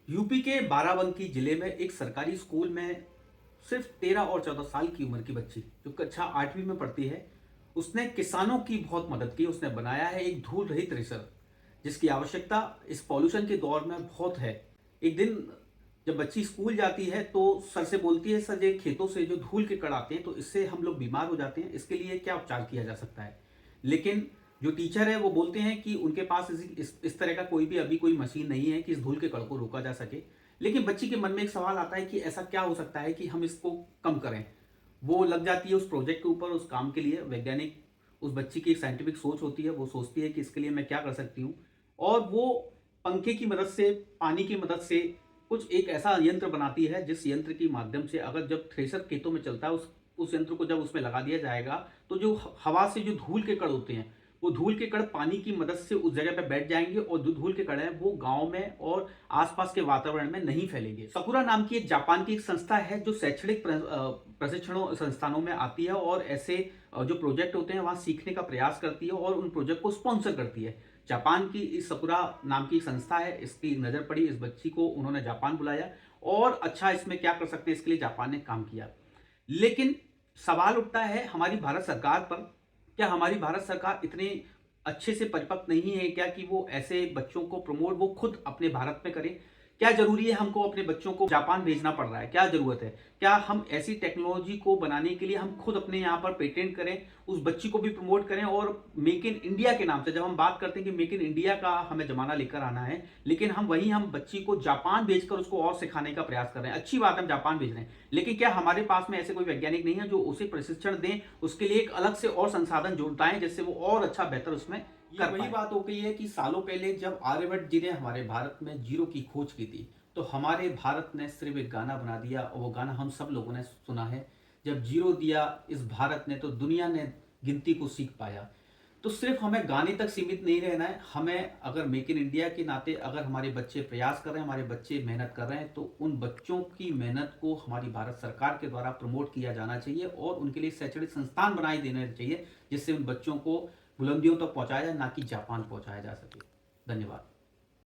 UP के बाराबंकी जिले में एक सरकारी स्कूल में सिर्फ 13 और 14 साल की उम्र की बच्ची जो कक्षा 8वीं में पढ़ती है, उसने किसानों की बहुत मदद की। उसने बनाया है एक धूल रहित रेसर, जिसकी आवश्यकता इस पॉल्यूशन के दौर में बहुत है। एक दिन जब बच्ची स्कूल जाती है तो सर से बोलती है, सर ये खेतों से जो धूल के कण आते हैं तो इससे हम लोग बीमार हो जाते हैं, इसके लिए क्या उपचार किया जा सकता है। लेकिन जो टीचर है वो बोलते हैं कि उनके पास इस तरह का कोई भी अभी कोई मशीन नहीं है कि इस धूल के कण को रोका जा सके। लेकिन बच्ची के मन में एक सवाल आता है कि ऐसा क्या हो सकता है कि हम इसको कम करें। वो लग जाती है उस प्रोजेक्ट के ऊपर, उस काम के लिए। वैज्ञानिक, उस बच्ची की एक साइंटिफिक सोच होती है, वो सोचती है कि इसके लिए मैं क्या कर सकती हूँ। और वो पंखे की मदद से, पानी की मदद से कुछ एक ऐसा यंत्र बनाती है, जिस यंत्र के माध्यम से अगर जब थ्रेसर खेतों में चलता है, उस यंत्र को जब उसमें लगा दिया जाएगा तो जो हवा से जो धूल के कण होते हैं, वो धूल के कण पानी की मदद से उस जगह पे बैठ जाएंगे और जो धूल के कण है वो गांव में और आसपास के वातावरण में नहीं फैलेंगे। सकुरा नाम की एक जापान की एक संस्था है जो शैक्षणिक प्रशिक्षणों संस्थानों में आती है और ऐसे जो प्रोजेक्ट होते हैं वहां सीखने का प्रयास करती है और उन प्रोजेक्ट को स्पॉन्सर करती है। जापान की इस सकुरा नाम की संस्था है, इसकी नजर पड़ी इस बच्ची को, उन्होंने जापान बुलाया और अच्छा इसमें क्या कर सकते हैं इसके लिए जापान ने काम किया। लेकिन सवाल उठता है हमारी भारत सरकार पर, क्या हमारी भारत सरकार इतने अच्छे से परिपक्व नहीं है क्या कि वो ऐसे बच्चों को प्रमोट वो खुद अपने भारत में करें। क्या जरूरी है हमको अपने बच्चों को जापान भेजना पड़ रहा है, क्या जरूरत है। क्या हम ऐसी टेक्नोलॉजी को बनाने के लिए हम खुद अपने यहाँ पर पेटेंट करें, उस बच्ची को भी प्रमोट करें और मेक इन इंडिया के नाम से जब हम बात करते हैं कि मेक इन इंडिया का हमें जमाना लेकर आना है, लेकिन हम बच्ची को जापान भेजकर उसको और सिखाने का प्रयास कर रहे हैं। अच्छी बात है, हम जापान भेज रहे हैं, लेकिन क्या हमारे पास में ऐसे कोई वैज्ञानिक नहीं है जो उसे प्रशिक्षण दें, उसके लिए एक अलग से और संसाधन जुटाएं जिससे वो और अच्छा बेहतर उसमें कर वही बात हो गई है कि सालों पहले जब आर्यभट्ट जी ने हमारे भारत में जीरो की खोज की थी, तो हमारे भारत ने सिर्फ एक गाना बना दिया और वो गाना हम सब लोगों ने सुना है, जब जीरो दिया इस भारत ने तो दुनिया ने गिनती को सीख पाया। तो सिर्फ हमें गाने तक सीमित नहीं रहना है, हमें अगर मेक इन इंडिया के नाते अगर हमारे बच्चे प्रयास कर रहे हैं, हमारे बच्चे मेहनत कर रहे हैं, तो उन बच्चों की मेहनत को हमारी भारत सरकार के द्वारा प्रमोट किया जाना चाहिए और उनके लिए शैक्षणिक संस्थान बनाए देने चाहिए, जिससे उन बच्चों को बुलंदियों तक पहुंचाया जाए, ना कि जापान पहुंचाया जा सके। धन्यवाद।